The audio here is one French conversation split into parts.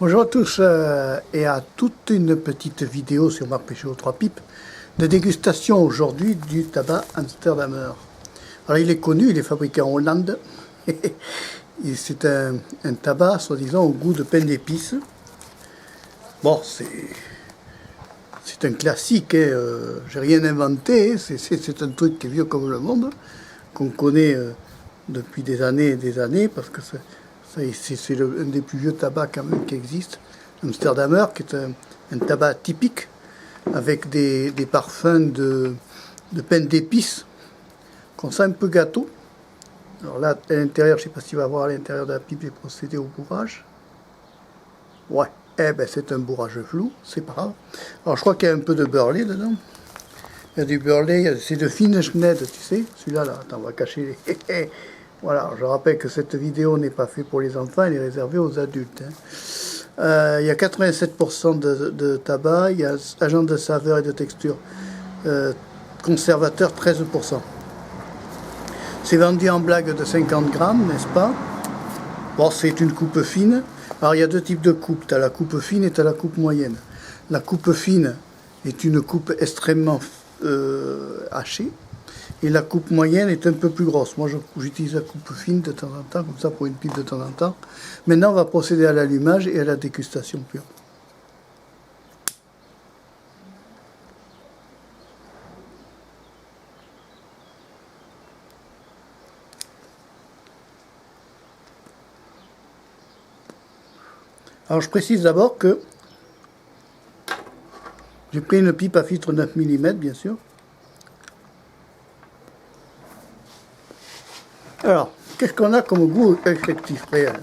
Bonjour à tous et à toute une petite vidéo sur Marc Péchaud 3 pipes de dégustation aujourd'hui du tabac Amsterdamer. Alors il est connu, il est fabriqué en Hollande et c'est un tabac soi-disant au goût de pain d'épices. Bon, c'est un classique, hein, j'ai rien inventé, hein, c'est un truc qui est vieux comme le monde, qu'on connaît depuis des années et des années parce que c'est un des plus vieux tabacs quand même qui existe. Amsterdamer, qui est un tabac typique avec des parfums de pain d'épices qu'on sent un peu gâteau. Alors là, à l'intérieur, je ne sais pas si tu vas voir à l'intérieur de la pipe, j'ai procédé au bourrage. Ouais, eh ben c'est un bourrage flou, c'est pas grave. Alors je crois qu'il y a un peu de beurre dedans. Il y a du beurre, c'est de fine schneid, tu sais. Celui-là, là, attends, on va cacher les... Voilà, je rappelle que cette vidéo n'est pas faite pour les enfants, elle est réservée aux adultes. Hein. Il y a 87% de tabac, il y a agent de saveur et de texture, conservateur 13%. C'est vendu en blague de 50 grammes, n'est-ce pas? Bon, c'est une coupe fine. Alors il y a deux types de coupes, tu as la coupe fine et tu as la coupe moyenne. La coupe fine est une coupe extrêmement hachée. Et la coupe moyenne est un peu plus grosse. Moi, j'utilise la coupe fine de temps en temps, comme ça, pour une pipe de temps en temps. Maintenant, on va procéder à l'allumage et à la dégustation pure. Alors, je précise d'abord que j'ai pris une pipe à filtre 9 mm, bien sûr. Alors, qu'est-ce qu'on a comme goût effectif réel?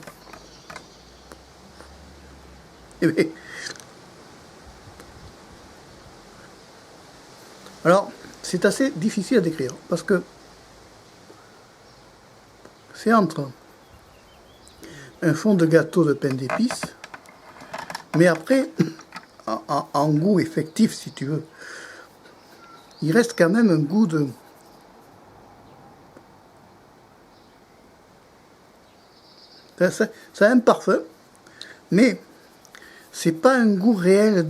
Eh bien, alors, c'est assez difficile à décrire, parce que c'est entre un fond de gâteau de pain d'épices, mais après, en goût effectif, si tu veux, il reste quand même un goût de... Ça a un parfum, mais c'est pas un goût réel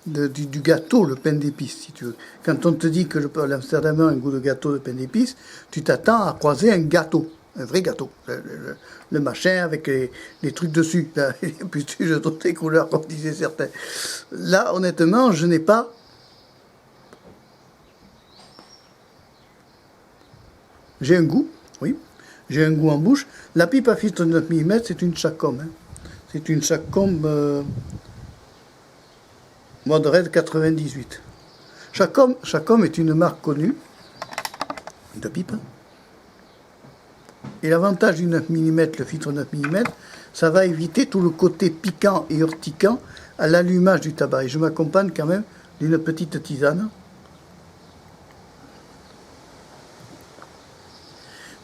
du gâteau, le pain d'épices, si tu veux. Quand on te dit que l'Amsterdamer a un goût de gâteau de pain d'épices, tu t'attends à croiser un gâteau, un vrai gâteau. Le machin avec les trucs dessus, là, les pustules de toutes les couleurs, comme disaient certains. Là, honnêtement, je n'ai pas... J'ai un goût, oui. J'ai un goût en bouche. La pipe à filtre 9 mm, c'est une Chacom. Hein. C'est une Chacom mode Red 98. Chacom est une marque connue de pipe. Et l'avantage du 9 mm, le filtre 9 mm, ça va éviter tout le côté piquant et urticant à l'allumage du tabac. Et je m'accompagne quand même d'une petite tisane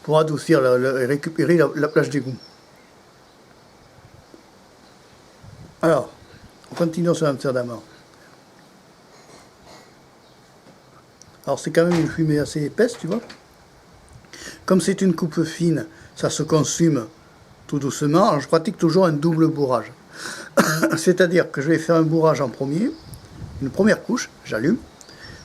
pour adoucir et récupérer la plage d'égout. Alors, continuons sur Amsterdam. Alors c'est quand même une fumée assez épaisse, tu vois. Comme c'est une coupe fine, ça se consume tout doucement. Alors je pratique toujours un double bourrage. C'est-à-dire que je vais faire un bourrage en premier, une première couche, j'allume,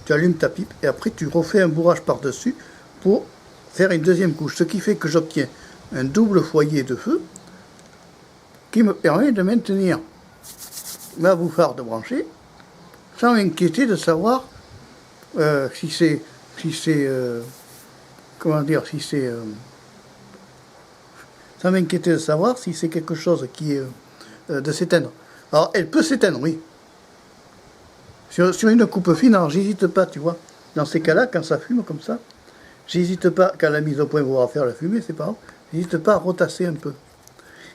tu allumes ta pipe, et après tu refais un bourrage par-dessus pour faire une deuxième couche. Ce qui fait que j'obtiens un double foyer de feu qui me permet de maintenir ma bouffarde branchée sans m'inquiéter de savoir si c'est comment dire, si c'est sans m'inquiéter de savoir si c'est quelque chose qui est de s'éteindre. Alors elle peut s'éteindre, oui. Sur une coupe fine, alors j'hésite pas, tu vois. Dans ces cas-là, quand ça fume comme ça, j'hésite pas, quand la mise au point va faire la fumée, c'est pas grave, j'hésite pas à retasser un peu.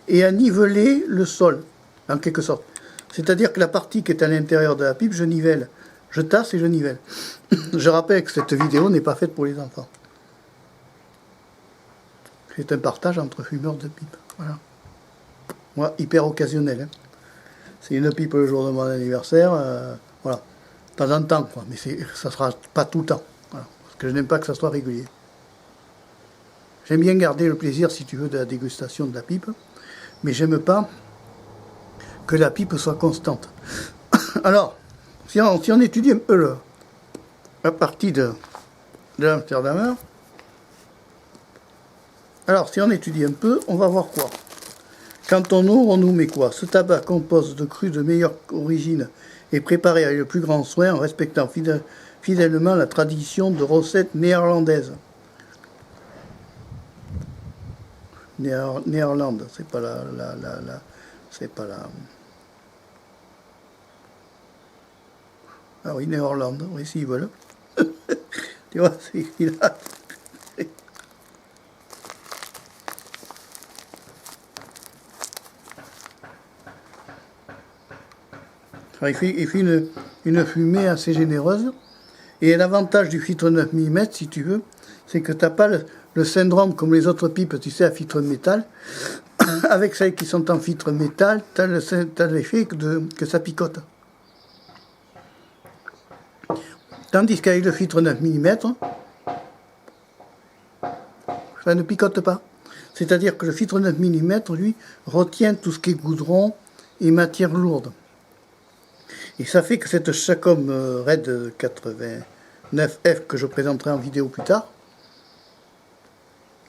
Et à niveler le sol, en quelque sorte. C'est-à-dire que la partie qui est à l'intérieur de la pipe, je nivelle. Je tasse et je nivelle. Je rappelle que cette vidéo n'est pas faite pour les enfants. C'est un partage entre fumeurs de pipe. Voilà. Moi, hyper occasionnel. Hein. C'est une pipe le jour de mon anniversaire. Voilà. De temps en temps, quoi. Mais ça ne sera pas tout le temps. Voilà. Parce que je n'aime pas que ça soit régulier. J'aime bien garder le plaisir, si tu veux, de la dégustation de la pipe. Mais j'aime pas que la pipe soit constante. Alors, si on étudie un peu la partie de l'Amsterdamer, alors si on étudie un peu, on va voir quoi. Quand on ouvre, on nous met quoi? Ce tabac compose de crus de meilleure origine et préparé avec le plus grand soin en respectant fidèlement la tradition de recettes néerlandaises. Néerlande, c'est pas c'est pas la... Ah oui, Néerlande, oui, si, voilà. Tu vois, il a... Il fait une fumée assez généreuse. Et l'avantage du filtre 9 mm, si tu veux, c'est que tu n'as pas le syndrome comme les autres pipes, tu sais, à filtre métal. Avec celles qui sont en filtre métal, tu as l'effet que ça picote. Tandis qu'avec le filtre 9 mm, ça ne picote pas. C'est-à-dire que le filtre 9 mm, lui, retient tout ce qui est goudron et matière lourde. Et ça fait que cette Chacom Red 89F que je présenterai en vidéo plus tard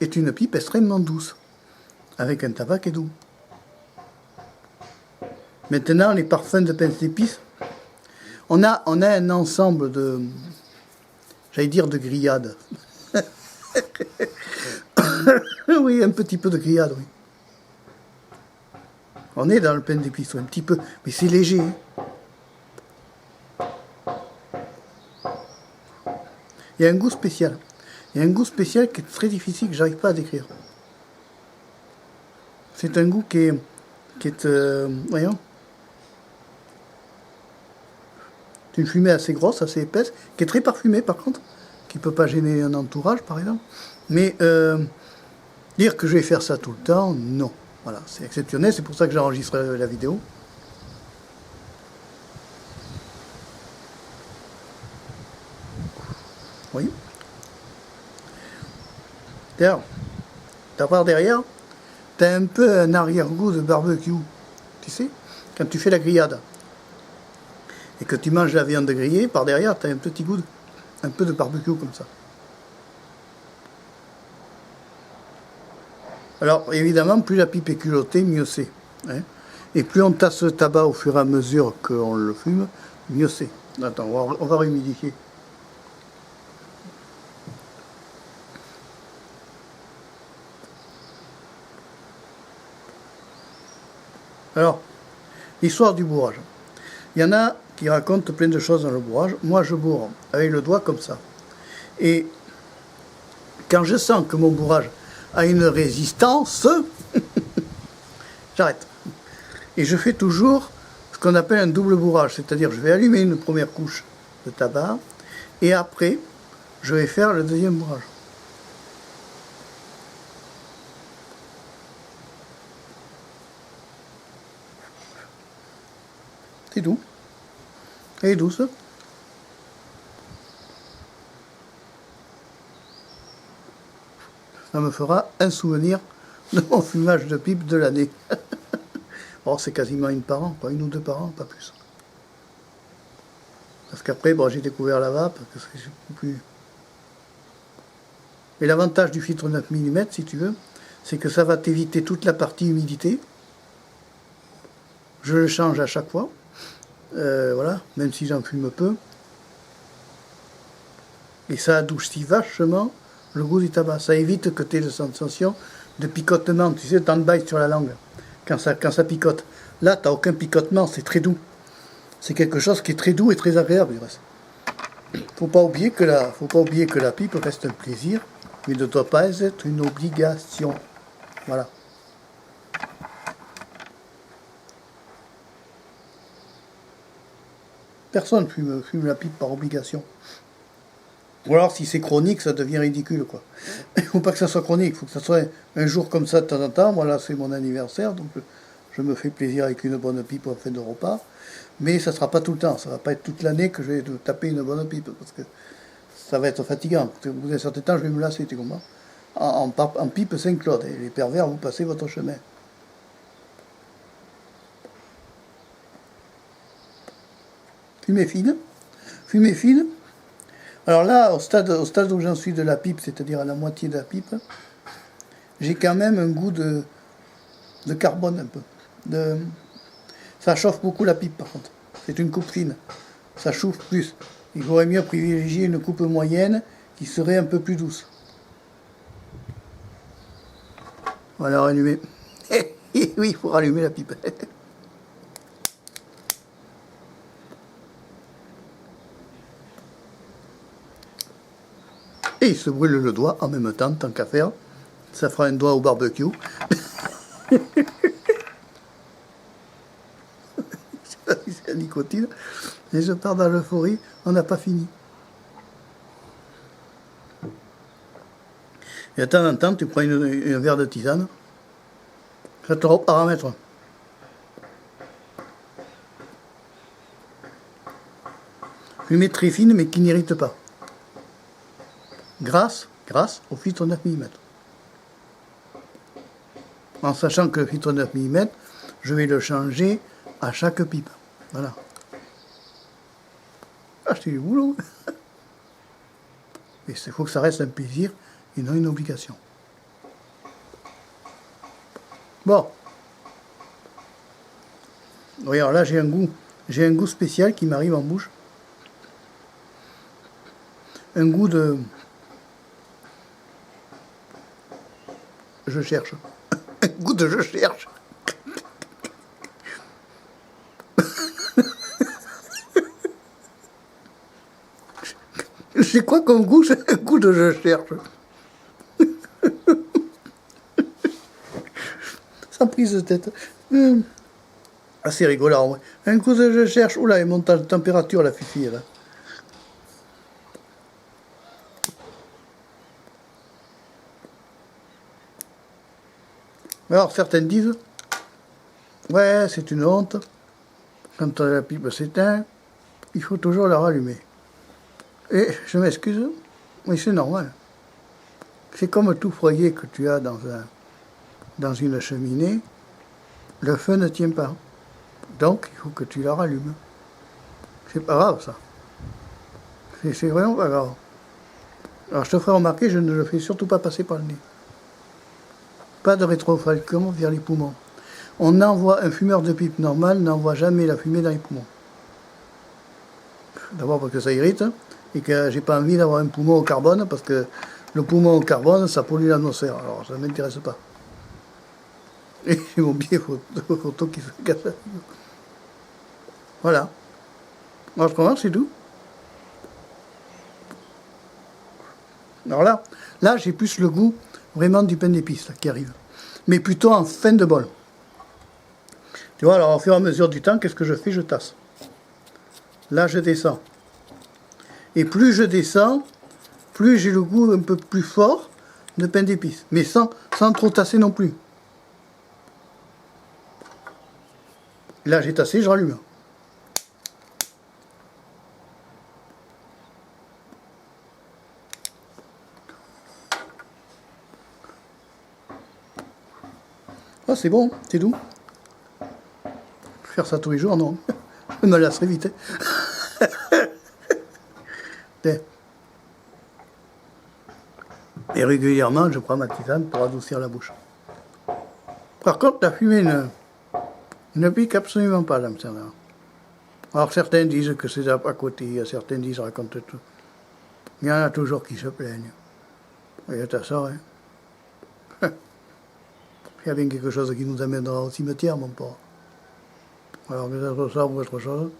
est une pipe extrêmement douce, avec un tabac qui est doux. Maintenant, les parfums de pince d'épices, on a un ensemble de, j'allais dire, de grillades. Oui, un petit peu de grillade, oui. On est dans le pince d'épices, un petit peu, mais c'est léger. Il y a un goût spécial. Il y a un goût spécial qui est très difficile, que j'arrive pas à décrire. C'est un goût qui est voyons, c'est une fumée assez grosse, assez épaisse, qui est très parfumée par contre, qui peut pas gêner un entourage par exemple. Mais dire que je vais faire ça tout le temps, non. Voilà, c'est exceptionnel, c'est pour ça que j'enregistre la vidéo. Oui. D'ailleurs, par derrière, tu as un peu un arrière-goût de barbecue. Tu sais, quand tu fais la grillade et que tu manges la viande grillée, par derrière, tu as un petit goût, un peu de barbecue comme ça. Alors, évidemment, plus la pipe est culottée, mieux c'est. Hein. Et plus on tasse le tabac au fur et à mesure qu'on le fume, mieux c'est. Attends, on va réhumidifier. Alors, l'histoire du bourrage. Il y en a qui racontent plein de choses dans le bourrage. Moi, je bourre avec le doigt comme ça. Et quand je sens que mon bourrage a une résistance, j'arrête. Et je fais toujours ce qu'on appelle un double bourrage. C'est-à-dire, je vais allumer une première couche de tabac et après, je vais faire le deuxième bourrage. C'est doux. Elle est douce. Ça me fera un souvenir de mon fumage de pipe de l'année. Bon, c'est quasiment une par an, pas une ou deux par an, pas plus. Parce qu'après, bon, j'ai découvert la vape, parce que c'est beaucoup plus... Et l'avantage du filtre 9 mm, si tu veux, c'est que ça va t'éviter toute la partie humidité. Je le change à chaque fois. Voilà, même si j'en fume peu. Et ça adoucit vachement le goût du tabac. Ça évite que tu aies la sensation de picotement, tu sais, tant de bail sur la langue, quand ça picote. Là, tu n'as aucun picotement, c'est très doux. C'est quelque chose qui est très doux et très agréable, du reste. Faut pas oublier que la pipe reste un plaisir, mais ne doit pas être une obligation. Voilà. Personne fume la pipe par obligation. Ou alors, si c'est chronique, ça devient ridicule, quoi. Il ne faut pas que ça soit chronique, il faut que ça soit un jour comme ça de temps en temps. Voilà, c'est mon anniversaire, donc je me fais plaisir avec une bonne pipe en fin de repas. Mais ça ne sera pas tout le temps, ça ne va pas être toute l'année que je vais taper une bonne pipe, parce que ça va être fatigant. Au bout d'un certain temps, je vais me lasser, tu comprends. En pipe Saint-Claude, et les pervers, vous passez votre chemin. fumée fine. Fumée fine. Alors là, au stade où j'en suis de la pipe, c'est-à-dire à la moitié de la pipe, j'ai quand même un goût de carbone un peu. Ça chauffe beaucoup la pipe par contre. C'est une coupe fine. Ça chauffe plus. Il vaudrait mieux privilégier une coupe moyenne qui serait un peu plus douce. Voilà, rallumer. Oui, il faut rallumer la pipe. Et il se brûle le doigt en même temps, tant qu'à faire. Ça fera un doigt au barbecue. C'est la nicotine. Et je pars dans l'euphorie, on n'a pas fini. Et de temps en temps, tu prends un verre de tisane. Ça te paramètre. Fumée très fine, mais qui n'irrite pas. Grâce au filtre 9 mm. En sachant que le filtre 9 mm, je vais le changer à chaque pipe. Voilà. Ah, c'est du boulot. Mais il faut que ça reste un plaisir et non une obligation. Bon. Regarde, là j'ai un goût spécial qui m'arrive en bouche. Un goût de... Je cherche. Un goût de je cherche. C'est quoi comme goût? C'est un goût de je cherche. Sans prise de tête. Ah, c'est rigolo, en vrai. Un goût de je cherche. Oula, il monte en température, la fille, là. Alors, certaines disent, ouais, c'est une honte. Quand la pipe s'éteint, il faut toujours la rallumer. Et je m'excuse, mais c'est normal. C'est comme tout foyer que tu as dans une cheminée, le feu ne tient pas. Donc, il faut que tu la rallumes. C'est pas grave, ça. C'est vraiment pas grave. Alors, je te ferai remarquer, je ne le fais surtout pas passer par le nez. Pas de rétrofalcon vers les poumons. Un fumeur de pipe normal n'envoie jamais la fumée dans les poumons. D'abord parce que ça irrite, et que j'ai pas envie d'avoir un poumon au carbone, parce que le poumon au carbone, ça pollue l'atmosphère. Alors ça ne m'intéresse pas. Et j'ai mon billet photo qui se casse la figure. Voilà. Autrement, c'est tout. Alors là j'ai plus le goût vraiment du pain d'épices qui arrive. Mais plutôt en fin de bol. Tu vois, alors au fur et à mesure du temps, qu'est-ce que je fais? Je tasse. Là, je descends. Et plus je descends, plus j'ai le goût un peu plus fort de pain d'épices. Mais sans trop tasser non plus. Là, j'ai tassé, je rallume. Ah, c'est bon, c'est doux. Faire ça tous les jours, non. Je me lasserai vite. Et régulièrement, je prends ma tisane pour adoucir la bouche. Par contre, la fumée ne pique absolument pas l'Amsterdam. Alors certains disent que c'est à côté, certains disent racontent tout. Il y en a toujours qui se plaignent. Et t'as ça, hein. Il y a bien quelque chose qui nous amènera au cimetière, mon pauvre. Alors peut-être ça ou autre chose.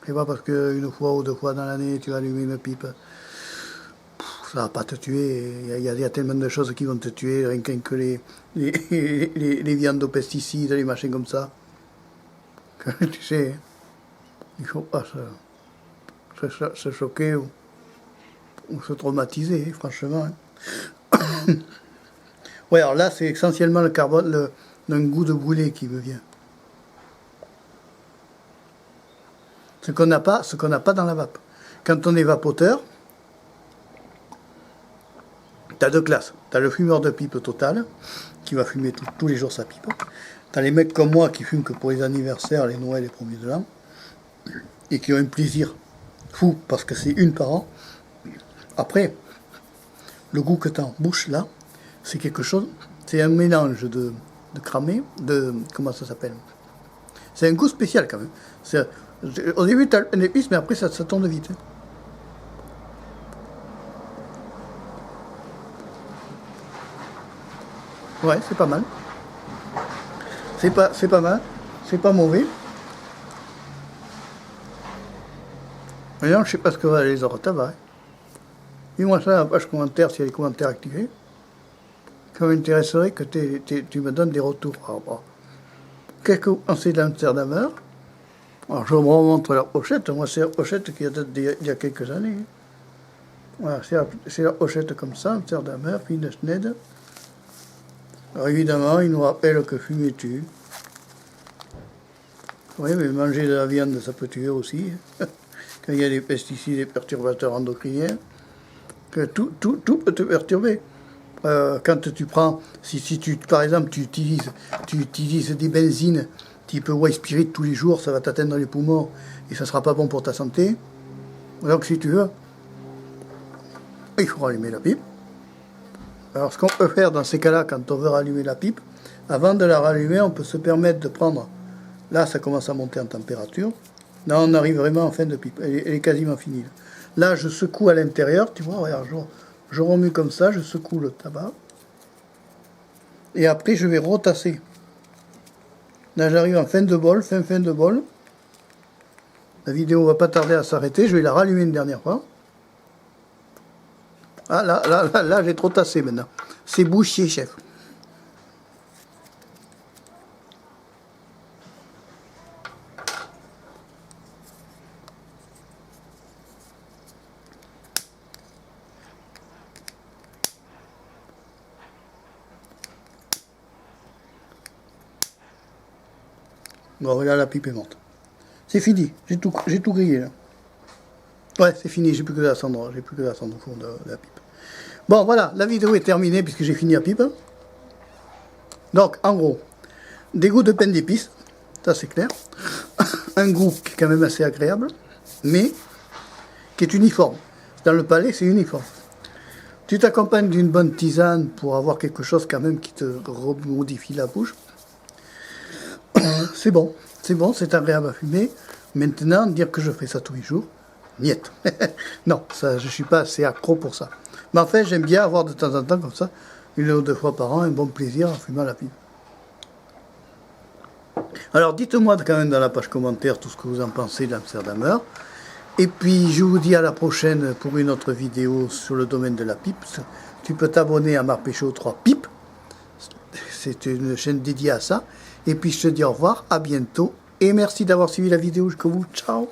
C'est pas parce qu'une fois ou deux fois dans l'année tu allumes une pipe, ça va pas te tuer. Il y a tellement de choses qui vont te tuer, rien que les viandes aux pesticides, les machins comme ça. Que, tu sais, il faut pas se choquer ou se traumatiser, franchement. Ouais, alors là, c'est essentiellement le carbone, un goût de brûlé qui me vient. Ce qu'on n'a pas dans la vape. Quand on est vapoteur, tu as deux classes. Tu as le fumeur de pipe total, qui va fumer tous les jours sa pipe. Tu as les mecs comme moi qui fument que pour les anniversaires, les Noëls, les premiers de l'an. et qui ont un plaisir fou parce que c'est une par an. Après, le goût que tu as en bouche là, c'est quelque chose, c'est un mélange de cramé, comment ça s'appelle? C'est un goût spécial quand même. Au début tu as une épice, mais après ça tourne vite. Ouais, c'est pas mal. C'est pas mal. C'est pas mauvais. Maintenant, je sais pas ce que va les autres tabac. Dis-moi ça dans la page commentaire s'il y a des commentaires activés. Ça m'intéresserait que tu me donnes des retours. Qu'est-ce que vous pensez d'Amsterdamer? Alors, je me remontre la pochette. Moi, c'est la pochette qui date d'il y a quelques années. Voilà, c'est la pochette comme ça, Amsterdamer, Fine Schned. Alors, évidemment, il nous rappelle que fumer tue. Oui, mais manger de la viande, ça peut tuer aussi. Quand il y a des pesticides et perturbateurs endocriniens, que tout peut te perturber. Quand tu prends, si tu, par exemple, tu utilises des benzines type White Spirit tous les jours, ça va t'atteindre les poumons et ça ne sera pas bon pour ta santé. Donc si tu veux, il faut rallumer la pipe. Alors ce qu'on peut faire dans ces cas-là, quand on veut rallumer la pipe, avant de la rallumer, on peut se permettre de prendre, là ça commence à monter en température, là on arrive vraiment en fin de pipe, elle est quasiment finie. Là je secoue à l'intérieur, tu vois, regarde, je remue comme ça, je secoue le tabac, et après je vais retasser. Là j'arrive en fin de bol, fin de bol, la vidéo va pas tarder à s'arrêter, je vais la rallumer une dernière fois. Ah là j'ai trop tassé maintenant. C'est bouchier, chef. Bon, voilà, la pipe est morte. C'est fini, j'ai tout grillé là. Ouais, c'est fini, j'ai plus que la cendre au fond de la pipe. Bon, voilà, la vidéo est terminée puisque j'ai fini la pipe. Donc, en gros, des goûts de pain d'épices, ça c'est clair. Un goût qui est quand même assez agréable, mais qui est uniforme. Dans le palais, c'est uniforme. Tu t'accompagnes d'une bonne tisane pour avoir quelque chose quand même qui te remodifie la bouche. C'est bon, c'est agréable à fumer. Maintenant, dire que je fais ça tous les jours, niet. Non, ça, je ne suis pas assez accro pour ça. Mais en fait, j'aime bien avoir de temps en temps comme ça, 1 ou 2 fois par an, un bon plaisir en fumant la pipe. Alors dites-moi quand même dans la page commentaire tout ce que vous en pensez d'Amsterdamer. Et puis je vous dis à la prochaine pour une autre vidéo sur le domaine de la pipe. Tu peux t'abonner à Marpécho 3 Pipe. C'est une chaîne dédiée à ça. Et puis je te dis au revoir, à bientôt. Et merci d'avoir suivi la vidéo jusqu'au bout. Ciao!